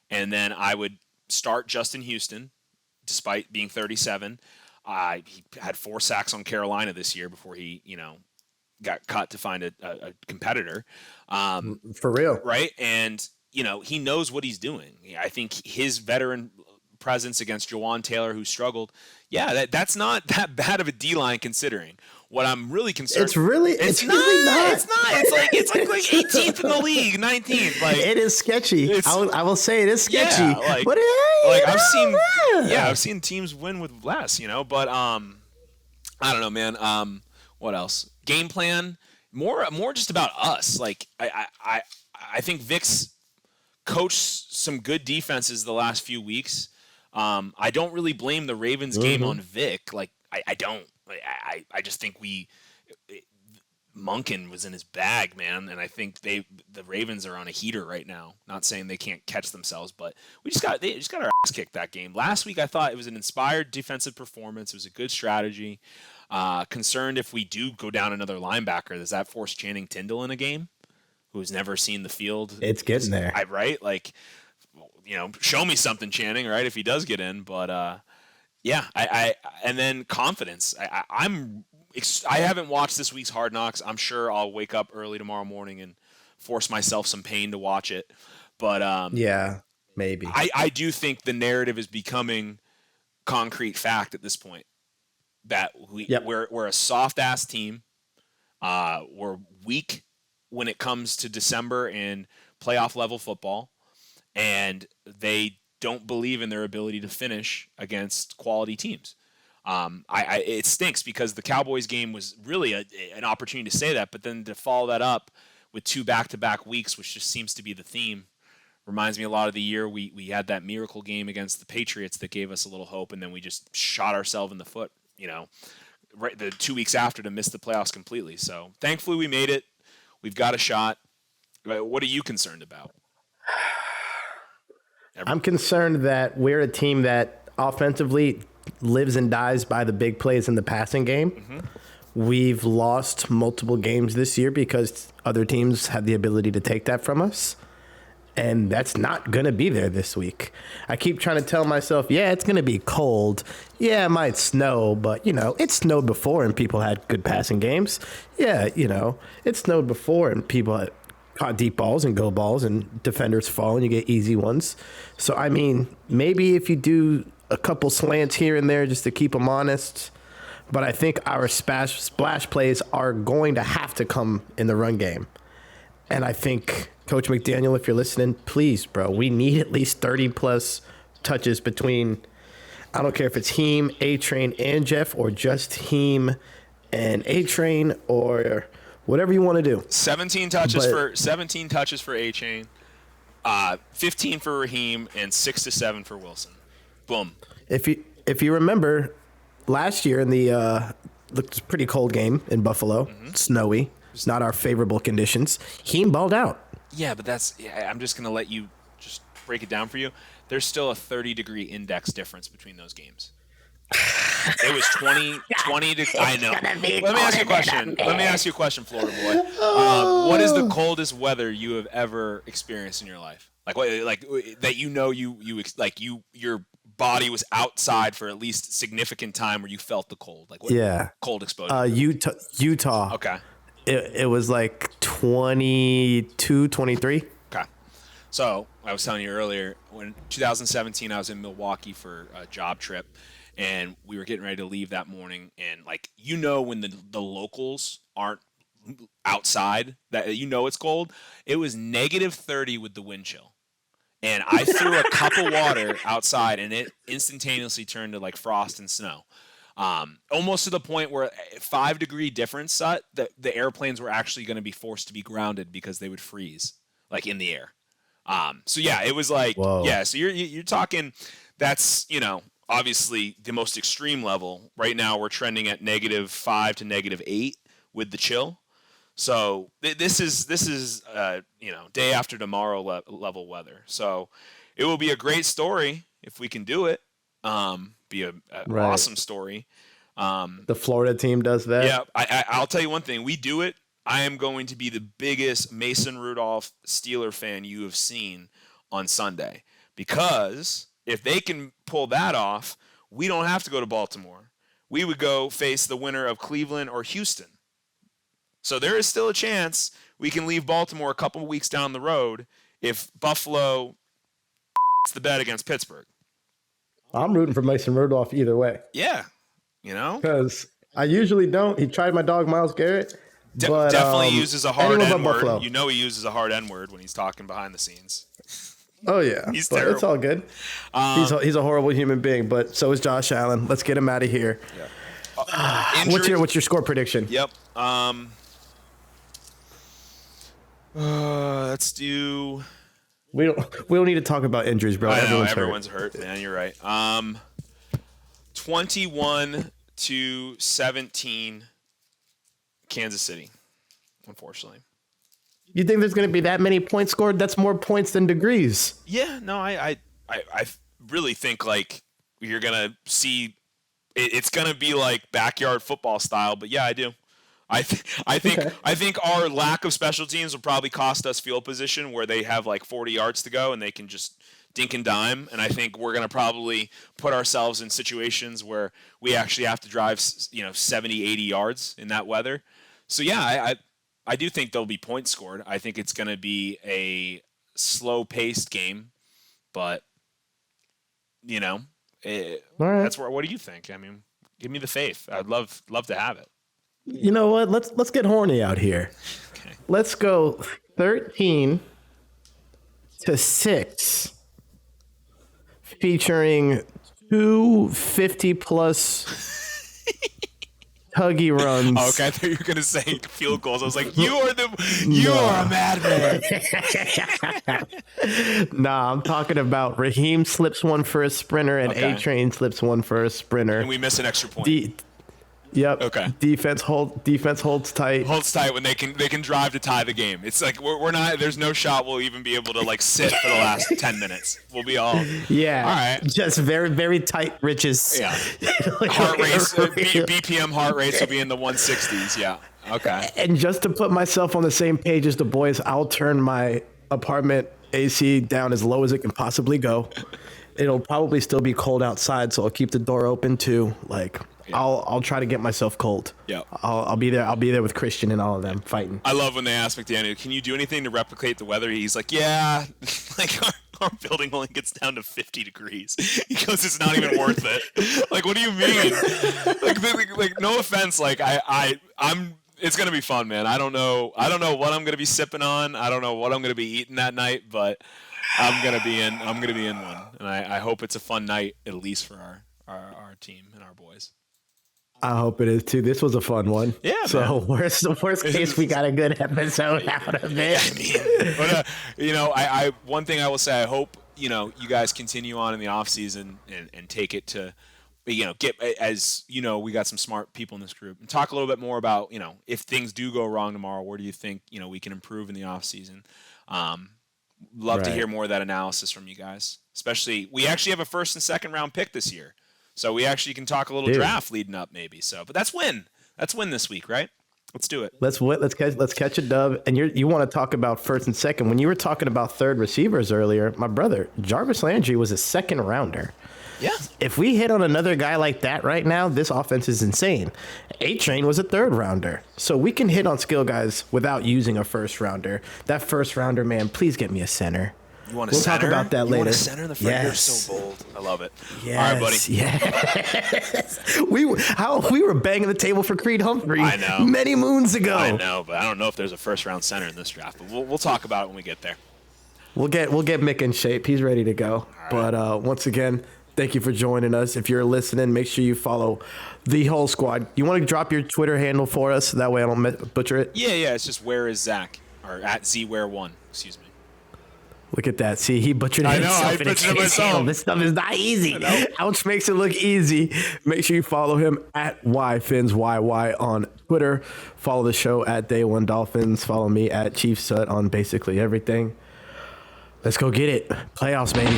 and then I would start Justin Houston, despite being 37. He had 4 sacks on Carolina this year before he, got cut to find a competitor. For real. Right? And, he knows what he's doing. I think his veteran presence against Jawan Taylor, who struggled, that's not that bad of a D-line considering. What I'm really concerned. It's really not. It's not. It's like 18th in the league, 19th. It is sketchy. I will say it is sketchy. Yeah, but I've seen teams win with less, But I don't know, man. What else? Game plan. More just about us. I think Vic's coached some good defenses the last few weeks. I don't really blame the Ravens game on Vic. I don't. I just think Monken was in his bag, man, and I think the Ravens are on a heater right now. Not saying they can't catch themselves, but they just got our ass kicked that game. Last week I thought it was an inspired defensive performance. It was a good strategy. Concerned if we do go down another linebacker, does that force Channing Tindall in a game, who's never seen the field? It's getting there, right? Show me something, Channing, right? If he does get in, but. Yeah, and then confidence. I haven't watched this week's Hard Knocks. I'm sure I'll wake up early tomorrow morning and force myself some pain to watch it. But yeah, maybe. I do think the narrative is becoming concrete fact at this point that we're a soft ass team. We're weak when it comes to December and playoff level football, and they don't believe in their ability to finish against quality teams. It stinks because the Cowboys game was really an opportunity to say that, but then to follow that up with 2 back-to-back weeks, which just seems to be the theme, reminds me a lot of the year we had that miracle game against the Patriots that gave us a little hope, and then we just shot ourselves in the foot, right the 2 weeks after to miss the playoffs completely. So thankfully we made it. We've got a shot. What are you concerned about? I'm concerned that we're a team that offensively lives and dies by the big plays in the passing game. Mm-hmm. We've lost multiple games this year because other teams have the ability to take that from us. And that's not going to be there this week. I keep trying to tell myself, it's going to be cold. Yeah, it might snow, but, it snowed before and people had good passing games. Yeah, it snowed before and people caught deep balls and go balls, and defenders fall and you get easy ones. So, I mean, maybe if you do a couple slants here and there just to keep them honest, but I think our splash plays are going to have to come in the run game. And I think, Coach McDaniel, if you're listening, please, bro, we need at least 30-plus touches between, I don't care if it's Heem, A-Train, and Jeff, or just Heem and A-Train, or whatever you want to do. 17 touches for A-Chain, 15 for Raheem, and 6 to 7 for Wilson. Boom. If you remember, last year in the looked pretty cold game in Buffalo, snowy. It's not our favorable conditions. Heem balled out. Yeah, but I'm just going to let you just break it down for you. There's still a 30-degree index difference between those games. It was 20 to. I know. Let me ask you a question, Florida boy. What is the coldest weather you have ever experienced in your life? Like that your body was outside for at least significant time where you felt the cold. Like what cold exposure? Utah. Okay. It was like 22, 23. Okay. So I was telling you earlier, when 2017, I was in Milwaukee for a job trip, and we were getting ready to leave that morning. And when the locals aren't outside, that it's cold. It was negative 30 with the wind chill. And I threw a cup of water outside, and it instantaneously turned to like frost and snow. Almost to the point where 5-degree difference, the airplanes were actually going to be forced to be grounded because they would freeze, like in the air. It was like, whoa. Yeah. So you're talking, that's, obviously the most extreme level. Right now we're trending at -5 to -8 with the chill. So this is day after tomorrow level weather. So it will be a great story if we can do it. Be an awesome story. The Florida team does that. Yeah, I'll tell you one thing. We do it. I am going to be the biggest Mason Rudolph Steeler fan you have seen on Sunday, because if they can pull that off, we don't have to go to Baltimore. We would go face the winner of Cleveland or Houston. So there is still a chance we can leave Baltimore a couple of weeks down the road if Buffalo the bet against Pittsburgh. I'm rooting for Mason Rudolph either way. Yeah, because I usually don't. He tried my dog Myles Garrett. But, definitely uses a hard N-word. He uses a hard N-word when he's talking behind the scenes. Oh yeah, he's terrible. It's all good. He's a horrible human being, but so is Josh Allen. Let's get him out of here. Yeah. What's your score prediction? Yep. Let's do. We don't need to talk about injuries, bro. I know, everyone's hurt, man. You're right. 21-17, Kansas City. Unfortunately. You think there's going to be that many points scored? That's more points than degrees. Yeah, no, I really think like you're going to see it's going to be like backyard football style, but yeah, I do. I think our lack of special teams will probably cost us field position where they have like 40 yards to go and they can just dink and dime. And I think we're going to probably put ourselves in situations where we actually have to drive, 70, 80 yards in that weather. So yeah, I do think there'll be points scored. I think it's going to be a slow-paced game, but that's where. What do you think? I mean, give me the faith. I'd love to have it. You know what? Let's get horny out here. Okay. Let's go 13-6, featuring 250+ tuggy runs. Oh, okay, I thought you were gonna say field goals. I was like, you are a madman. Nah, I'm talking about Raheem slips one for a sprinter and A-Train slips one for a sprinter. And we miss an extra point. Yep. Okay. Defense holds tight. Holds tight when they can drive to tie the game. It's like we're not. There's no shot we'll even be able to like sit for the last 10 minutes. We'll be all. Yeah. All right. Just very very tight riches. Yeah. Heart rates, BPM heart rates will be in the 160s. Yeah. Okay. And just to put myself on the same page as the boys, I'll turn my apartment AC down as low as it can possibly go. It'll probably still be cold outside, so I'll keep the door open too. Like. I'll try to get myself cold. Yeah. I'll be there. I'll be there with Christian and all of them fighting. I love when they ask McDaniel, "Can you do anything to replicate the weather?" He's like, "Yeah, like our building only gets down to 50 degrees." He goes, "It's not even worth it." Like, what do you mean? like no offense. Like I'm. It's gonna be fun, man. I don't know what I'm gonna be sipping on. I don't know what I'm gonna be eating that night, but I'm gonna be in one, and I hope it's a fun night, at least for our team and our boys. I hope it is too. This was a fun one. Yeah. So worst case, we got a good episode out of it. But I one thing I will say, I hope you guys continue on in the off season and take it to, get, as we got some smart people in this group, and talk a little bit more about if things do go wrong tomorrow, where do you think we can improve in the off season? Love to hear more of that analysis from you guys. Especially, we actually have a first and second round pick this year. So we actually can talk a little draft leading up, maybe. So, but that's win this week, right? Let's do it. Let's catch a dub. And you want to talk about first and second. When you were talking about third receivers earlier, my brother Jarvis Landry was a second rounder. Yeah. If we hit on another guy like that right now, this offense is insane. A-Train was a third rounder. So we can hit on skill guys without using a first rounder. That first rounder, man, please get me a center. You want a center? We'll talk about that later. You want a center in the front? You're so bold. I love it. Yes, all right, buddy. Yes. We were banging the table for Creed Humphrey. I know. Many moons ago. I know, but I don't know if there's a first round center in this draft. But we'll talk about it when we get there. We'll get Mick in shape. He's ready to go. Right. But once again, thank you for joining us. If you're listening, make sure you follow the whole squad. You want to drop your Twitter handle for us? That way I don't butcher it. Yeah. It's just Ware is Zach, or at ZWare1. Excuse me. Look at that. See, he butchered it himself. I butchered it myself. This stuff is not easy. Ouch makes it look easy. Make sure you follow him at YFinsYY on Twitter. Follow the show at Day One Dolphins. Follow me at Chief Sut on basically everything. Let's go get it. Playoffs, baby.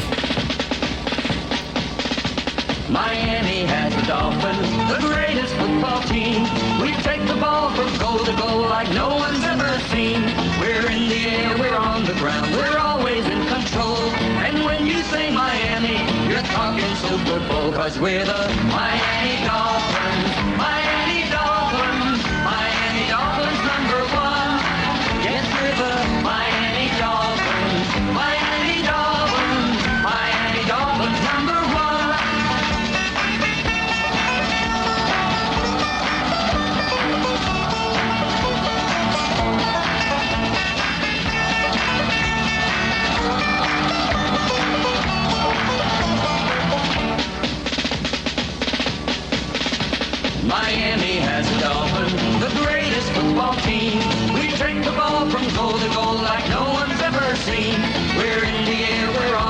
Miami has the Dolphins, the greatest football team. We take the ball from goal to goal like no one's ever seen. We're in the air, we're on the ground, we're always in control. And when you say Miami, you're talking Super Bowl, 'cause we're the Miami Dolphins. Miami Dolphins, Miami Dolphins #1. Yes, we're the Miami Dolphins, Miami Dolphins, Miami Dolphins #1. Miami has the Dolphins, the greatest football team.